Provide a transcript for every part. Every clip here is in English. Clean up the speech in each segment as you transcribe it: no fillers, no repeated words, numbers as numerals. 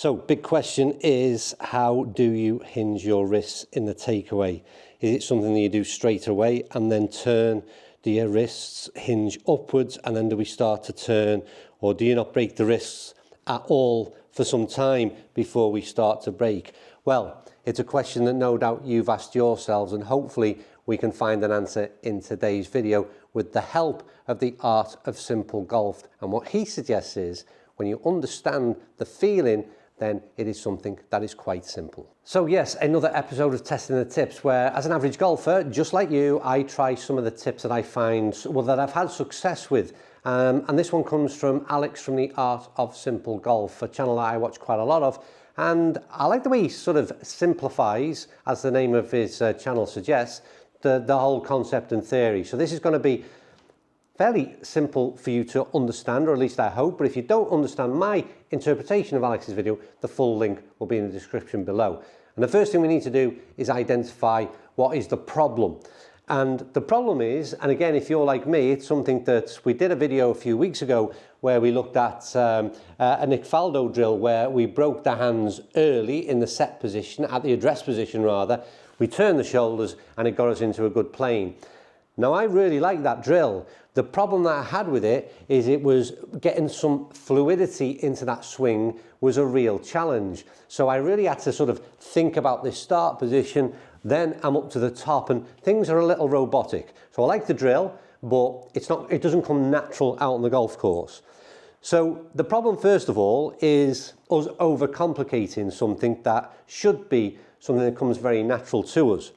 So big question is, how do you hinge your wrists in the takeaway? Is it something that you do straight away and then turn? Do your wrists hinge upwards and then do we start to turn? Or do you not break the wrists at all for some time before we start to break? Well, it's a question that no doubt you've asked yourselves, and hopefully we can find an answer in today's video with the help of the art of simple golf. And what he suggests is, when you understand the feeling, then it is something that is quite simple. So yes, another episode of Testing the Tips, where as an average golfer, just like you, I try some of the tips that I find, well, that I've had success with. And this one comes from Alex from the Art of Simple Golf, a channel that I watch quite a lot of. And I like the way he sort of simplifies, as the name of his channel suggests, the whole concept and theory. So this is going to be fairly simple for you to understand, or at least I hope. But if you don't understand my interpretation of Alex's video, the full link will be in the description below. And the first thing we need to do is identify what is the problem. And the problem is, and again, if you're like me, it's something that we did a video a few weeks ago where we looked at a Nick Faldo drill where we broke the hands early in the set position, at the address position rather. We turned the shoulders and it got us into a good plane. Now, I really like that drill. The problem that I had with it is it was getting some fluidity into that swing was a real challenge. So I really had to sort of think about this start position, then I'm up to the top and things are a little robotic. So I like the drill, but it doesn't come natural out on the golf course. So the problem, first of all, is us overcomplicating something that should be something that comes very natural to us.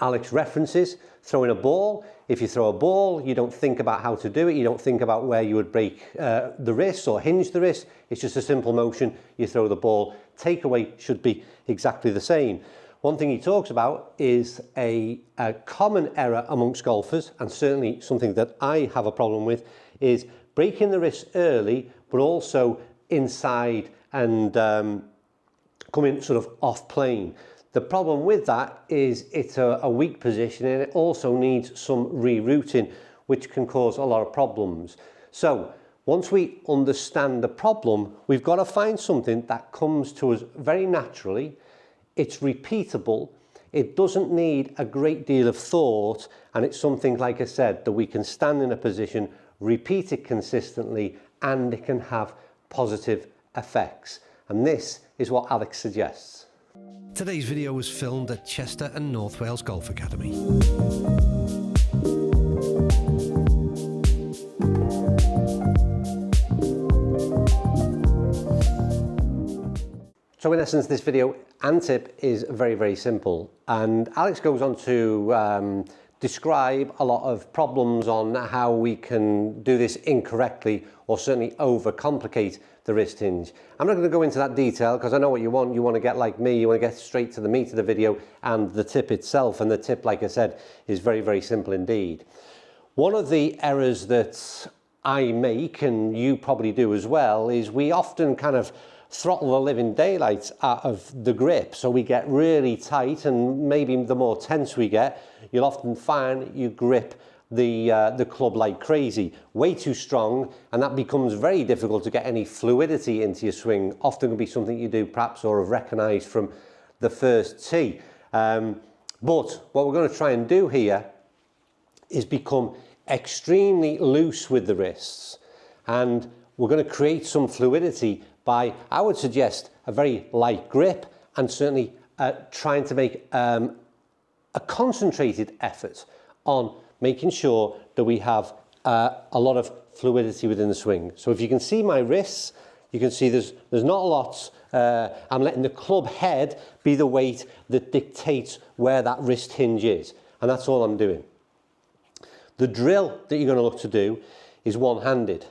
Alex references throwing a ball. If you throw a ball, you don't think about how to do it. You don't think about where you would break the wrist or hinge the wrist. It's just a simple motion. You throw the ball. Takeaway should be exactly the same. One thing he talks about is a common error amongst golfers, and certainly something that I have a problem with, is breaking the wrist early, but also inside and coming sort of off plane. The problem with that is it's a weak position and it also needs some rerouting, which can cause a lot of problems. So once we understand the problem, we've got to find something that comes to us very naturally. It's repeatable. It doesn't need a great deal of thought. And it's something, like I said, that we can stand in a position, repeat it consistently, and it can have positive effects. And this is what Alex suggests. Today's video was filmed at Chester and North Wales Golf Academy. So in essence, this video and tip is very, very simple. And Alex goes on to describe a lot of problems on how we can do this incorrectly or certainly overcomplicate the wrist hinge. I'm not going to go into that detail because I know what you want. You want to get like me, you want to get straight to the meat of the video and the tip itself. And the tip, like I said, is very, very simple indeed. One of the errors that I make, and you probably do as well, is we often kind of throttle the living daylights out of the grip. So we get really tight, and maybe the more tense we get, you'll often find you grip the club like crazy, way too strong, and that becomes very difficult to get any fluidity into your swing. Often can be something you do perhaps or have recognized from the first tee. But what we're going to try and do here is become extremely loose with the wrists, and we're going to create some fluidity by, I would suggest, a very light grip, and certainly trying to make a concentrated effort on making sure that we have a lot of fluidity within the swing. So if you can see my wrists, you can see there's not a lot. I'm letting the club head be the weight that dictates where that wrist hinge is, and that's all I'm doing. The drill that you're going to look to do is one-handed,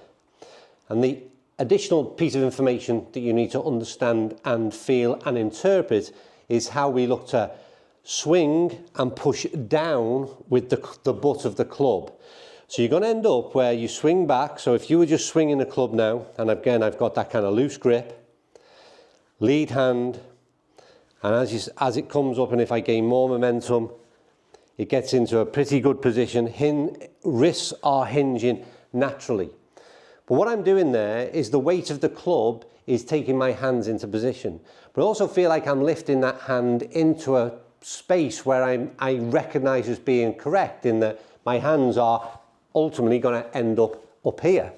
and the additional piece of information that you need to understand and feel and interpret is how we look to swing and push down with the butt of the club. So you're going to end up where you swing back. So if you were just swinging the club now, and again I've got that kind of loose grip, lead hand, and as it comes up, and if I gain more momentum, it gets into a pretty good position. Wrists are hinging naturally. But what I'm doing there is the weight of the club is taking my hands into position. But I also feel like I'm lifting that hand into a space where I recognise as being correct, in that my hands are ultimately going to end up here.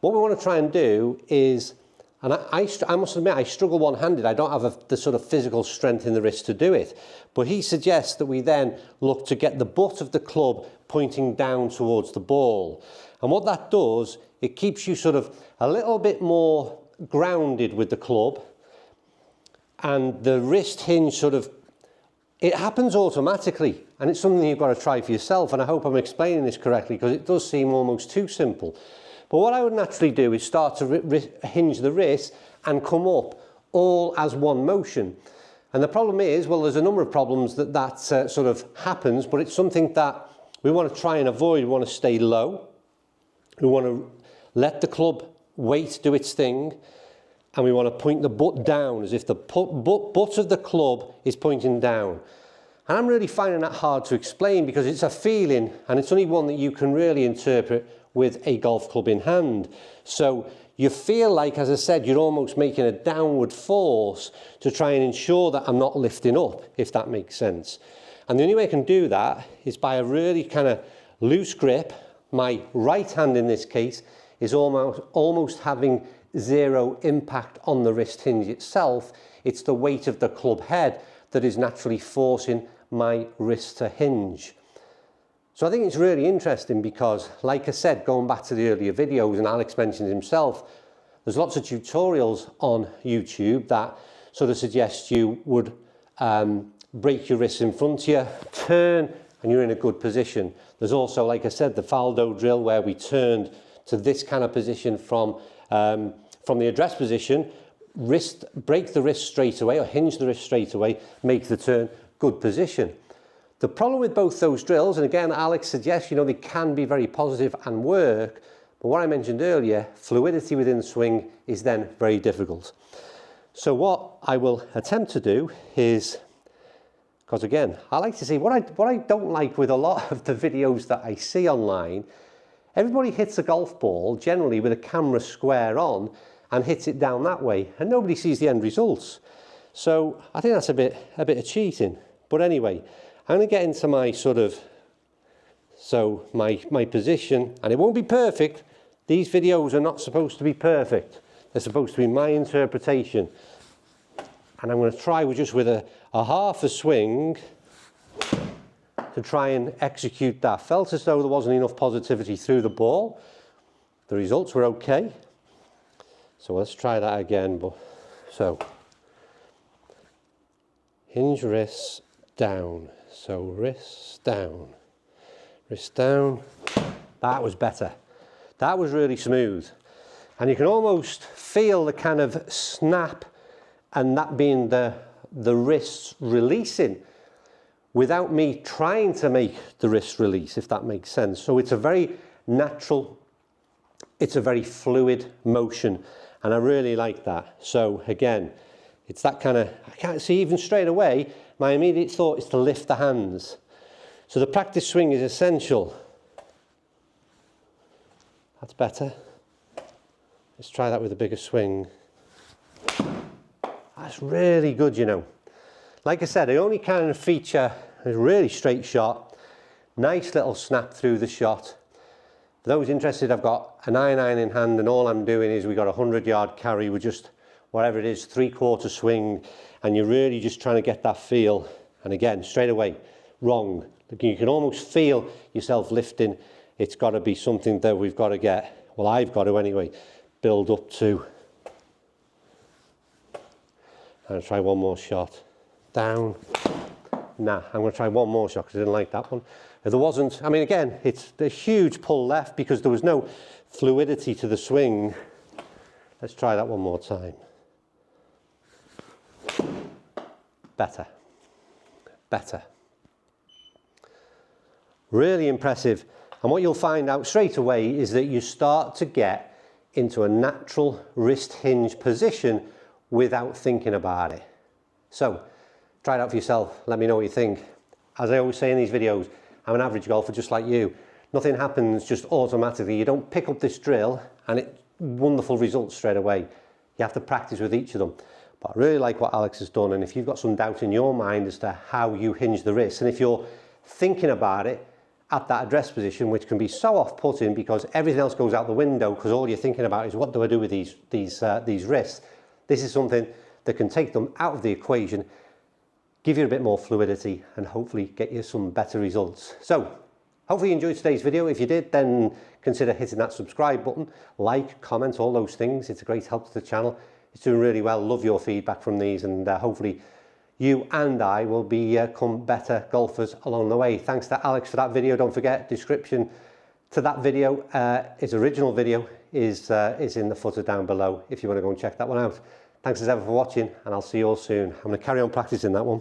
What we want to try and do is, and I must admit, I struggle one-handed. I don't have the sort of physical strength in the wrist to do it. But he suggests that we then look to get the butt of the club pointing down towards the ball. And what that does, it keeps you sort of a little bit more grounded with the club. And the wrist hinge sort of, it happens automatically. And it's something you've got to try for yourself. And I hope I'm explaining this correctly, because it does seem almost too simple. But what I would naturally do is start to hinge the wrist and come up all as one motion. And the problem is, well, there's a number of problems that sort of happens, but it's something that we want to try and avoid. We want to stay low. We want to let the club weight do its thing. And we want to point the butt down as if the butt of the club is pointing down. And I'm really finding that hard to explain, because it's a feeling, and it's only one that you can really interpret with a golf club in hand. So you feel like, as I said, you're almost making a downward force to try and ensure that I'm not lifting up, if that makes sense. And the only way I can do that is by a really kind of loose grip. My right hand in this case is almost having zero impact on the wrist hinge itself. It's the weight of the club head that is naturally forcing my wrist to hinge. So I think it's really interesting because, like I said, going back to the earlier videos, and Alex mentioned himself, there's lots of tutorials on YouTube that sort of suggest you would break your wrists in front of you, turn, and you're in a good position. There's also, like I said, the faldo drill where we turned to this kind of position from the address position, break the wrist straight away, or hinge the wrist straight away, make the turn, good position. The problem with both those drills, and again, Alex suggests, they can be very positive and work, but what I mentioned earlier, fluidity within the swing is then very difficult. So what I will attempt to do is, because again, I like to see, what I don't like with a lot of the videos that I see online, everybody hits a golf ball generally with a camera square on and hits it down that way, and nobody sees the end results. So I think that's a bit of cheating. But anyway, I'm going to get into my sort of, so my position, and it won't be perfect. These videos are not supposed to be perfect. They're supposed to be my interpretation. And I'm going to try with a half a swing to try and execute that. Felt as though there wasn't enough positivity through the ball. The results were okay. So let's try that again. So hinge wrists down. So wrist down, wrist down. That was better. That was really smooth. And you can almost feel the kind of snap, and that being the wrists releasing without me trying to make the wrist release, if that makes sense. So it's a very natural, it's a very fluid motion, and I really like that. So again, it's that kind of, I can't see even straight away, my immediate thought is to lift the hands. So the practice swing is essential. That's better. Let's try that with a bigger swing. That's really good, Like I said, I only kind of feature a really straight shot, nice little snap through the shot. For those interested, I've got an iron in hand, and all I'm doing is we've got a 100-yard carry with just whatever it is, 3/4 swing, and you're really just trying to get that feel. And again, straight away, wrong. You can almost feel yourself lifting. It's got to be something that we've got to get, well, I've got to anyway, build up to. I'm going to try one more shot. Down. Nah, I'm going to try one more shot because I didn't like that one. If there wasn't, I mean, again, it's a huge pull left because there was no fluidity to the swing. Let's try that one more time. Better. Better. Really impressive. And what you'll find out straight away is that you start to get into a natural wrist hinge position without thinking about it. So, try it out for yourself. Let me know what you think. As I always say in these videos, I'm an average golfer just like you. Nothing happens just automatically. You don't pick up this drill and it wonderful results straight away. You have to practice with each of them. But I really like what Alex has done, and if you've got some doubt in your mind as to how you hinge the wrists, and if you're thinking about it at that address position, which can be so off-putting because everything else goes out the window because all you're thinking about is what do I do with these wrists, this is something that can take them out of the equation, give you a bit more fluidity, and hopefully get you some better results. So hopefully you enjoyed today's video. If you did, then consider hitting that subscribe button, like, comment, all those things. It's a great help to the channel. It's doing really well. Love your feedback from these, and hopefully you and I will become better golfers along the way. Thanks to Alex for that video. Don't forget, description to that video, his original video is in the footer down below if you want to go and check that one out. Thanks as ever for watching, and I'll see you all soon. I'm going to carry on practicing that one.